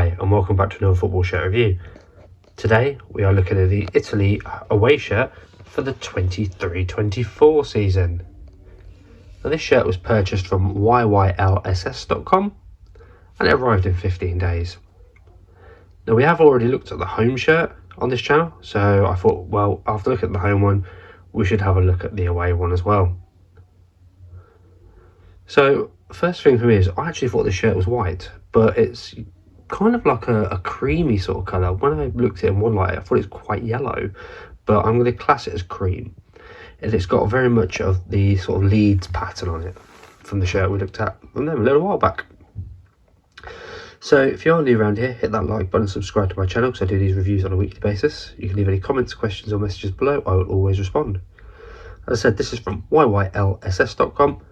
Hi and welcome back to another football shirt review. Today we are looking at the Italy away shirt for the 23-24 season. Now this shirt was purchased from yyLSS.com and it arrived in 15 days. Now we have already looked at the home shirt on this channel, so I thought, well, after looking at the home one, we should have a look at the away one as well. So first thing for me is I actually thought the shirt was white, but it's kind of like a creamy sort of colour. When I looked at it in one light, I thought it's quite yellow, but I'm going to class it as cream. And it's got very much of the sort of Leeds pattern on it from the shirt we looked at a little while back. So if you're new around here, hit that like button, subscribe to my channel because I do these reviews on a weekly basis. You can leave any comments, questions or messages below. I will always respond. As I said, this is from yyLSS.com.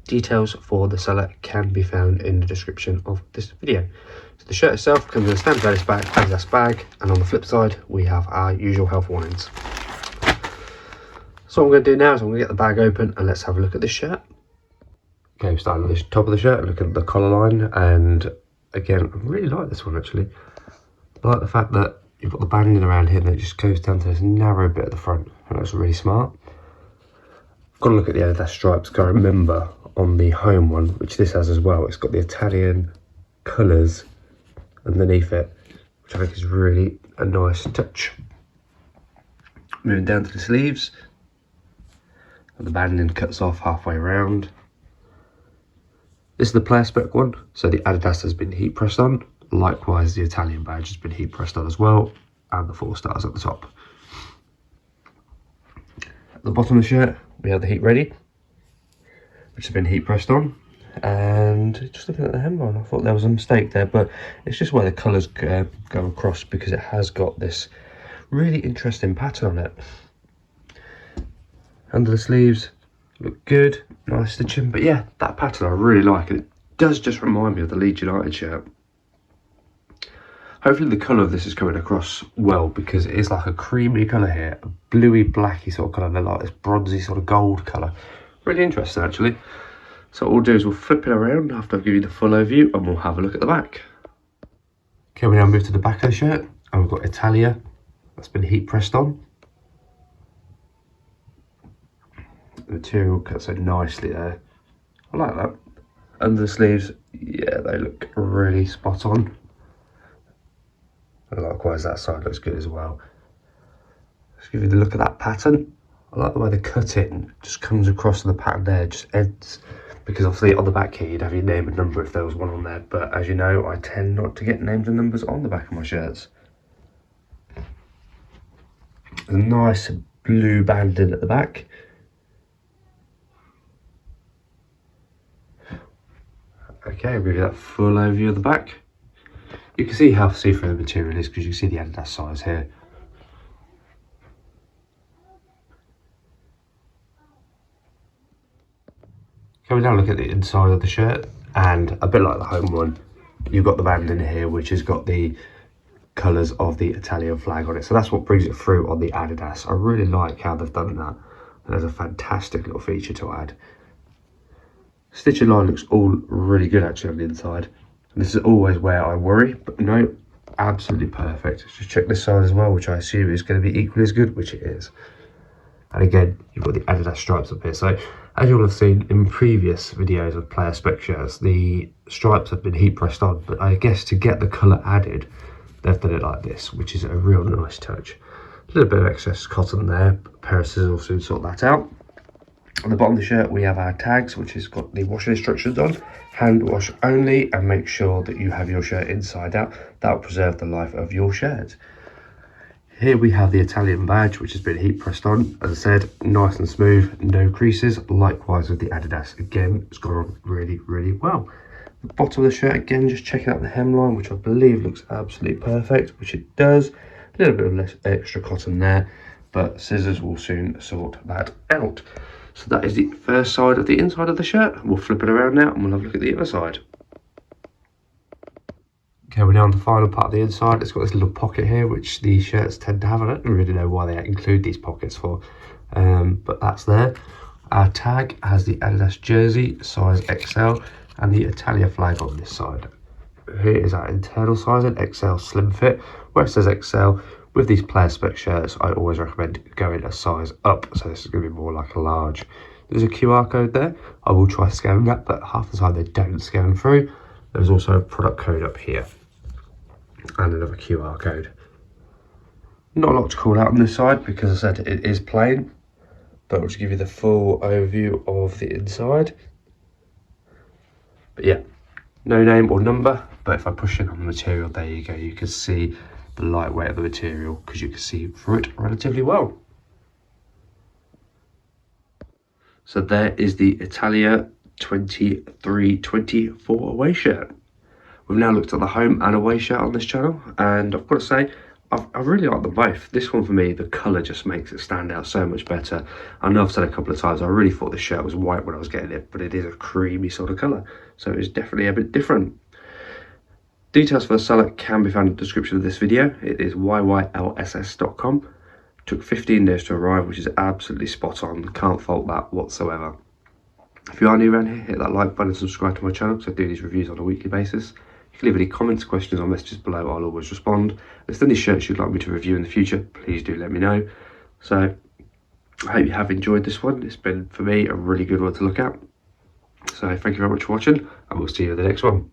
Details for the seller can be found in the description of this video. So the shirt itself comes in a standard Adidas bag, and on the flip side we have our usual health warnings. So what I'm going to do now is I'm going to get the bag open and let's have a look at this shirt. Okay, we're starting at the top of the shirt, looking at the collar line, and again I really like this one actually. I like the fact that you've got the banding around here and it just goes down to this narrow bit at the front, and that's really smart. I've got to look at the Adidas stripes because I remember on the home one, which this has as well, it's got the Italian colours underneath it, which I think is really a nice touch. Moving down to the sleeves, and the banding cuts off halfway around. This is the player spec one, so the Adidas has been heat pressed on. Likewise, the Italian badge has been heat pressed on as well, and the 4 stars at the top. At the bottom of the shirt, we have the heat ready, which has been heat pressed on. And just looking at the hemline, I thought there was a mistake there, but it's just where the colours go across, because it has got this really interesting pattern on it. Under the sleeves look good, nice stitching, but yeah, that pattern I really like, and it does just remind me of the Leeds United shirt. Hopefully the colour of this is coming across well, because it is like a creamy colour here, a bluey blacky sort of colour, then like this bronzy sort of gold colour. Really interesting actually. So what we'll do is we'll flip it around after I've given you the full overview, and we'll have a look at the back. Okay, we now move to the back of the shirt, and we've got Italia that's been heat pressed on. The material cuts so nicely there. I like that. Under the sleeves, yeah, they look really spot on. And likewise, that side looks good as well. Just give you the look at that pattern. I like the way the cut-in just comes across the pattern there, just ends. Because obviously on the back here, you'd have your name and number if there was one on there. But as you know, I tend not to get names and numbers on the back of my shirts. A nice blue banding at the back. Okay, I'll give you that full overview of the back. You can see how see-through the material is because you can see the Adidas size here. Okay, we now look at the inside of the shirt, and a bit like the home one, you've got the band in here which has got the colours of the Italian flag on it. So that's what brings it through on the Adidas. I really like how they've done that. And there's a fantastic little feature to add. Stitching line looks all really good actually on the inside. And this is always where I worry, but no, absolutely perfect. Just check this side as well, which I assume is going to be equally as good, which it is. And again, you've got the Adidas stripes up here. So as you'll have seen in previous videos of player spec shirts, the stripes have been heat pressed on, but I guess to get the colour added, they've done it like this, which is a real nice touch. A little bit of excess cotton there, but a pair of scissors will soon sort that out. On the bottom of the shirt, we have our tags, which has got the washing instructions on. Hand wash only, and make sure that you have your shirt inside out. That will preserve the life of your shirt. Here we have the Italian badge, which has been heat pressed on. As I said, nice and smooth, no creases. Likewise with the Adidas. Again, it's gone on really, really well. The bottom of the shirt, again, just checking out the hemline, which I believe looks absolutely perfect, which it does. A little bit of less extra cotton there, but scissors will soon sort that out. So that is the first side of the inside of the shirt. We'll flip it around now and we'll have a look at the other side. Okay, we're now on the final part of the inside. It's got this little pocket here, which these shirts tend to have. I don't really know why they include these pockets for, but that's there. Our tag has the Adidas jersey, size XL, and the Italia flag on this side. here is our internal sizing, XL slim fit. Where it says XL, with these player spec shirts, I always recommend going a size up. So this is going to be more like a large. There's a QR code there. I will try scanning that, but half the time they don't scan through. There's also a product code up here and another QR code. Not a lot to call out on this side because I said it is plain, but I'll just give you the full overview of the inside. But yeah, no name or number, but if I push in on the material, there you go, you can see the lightweight of the material because you can see through it relatively well. So there is the Italia 23-24 away shirt. We've now looked at the home and away shirt on this channel, and I've got to say, I really like them both. This one for me, the colour just makes it stand out so much better. I know I've said a couple of times, I really thought this shirt was white when I was getting it, but it is a creamy sort of colour. So it's definitely a bit different. Details for the seller can be found in the description of this video. It is yyLSS.com. Took 15 days to arrive, which is absolutely spot on. Can't fault that whatsoever. If you are new around here, hit that like button and subscribe to my channel because I do these reviews on a weekly basis. You can leave any comments, questions or messages below. I'll always respond. If there's any shirts you'd like me to review in the future, please do let me know. So I hope you have enjoyed this one. It's been, for me, a really good one to look at. So thank you very much for watching, and we'll see you in the next one.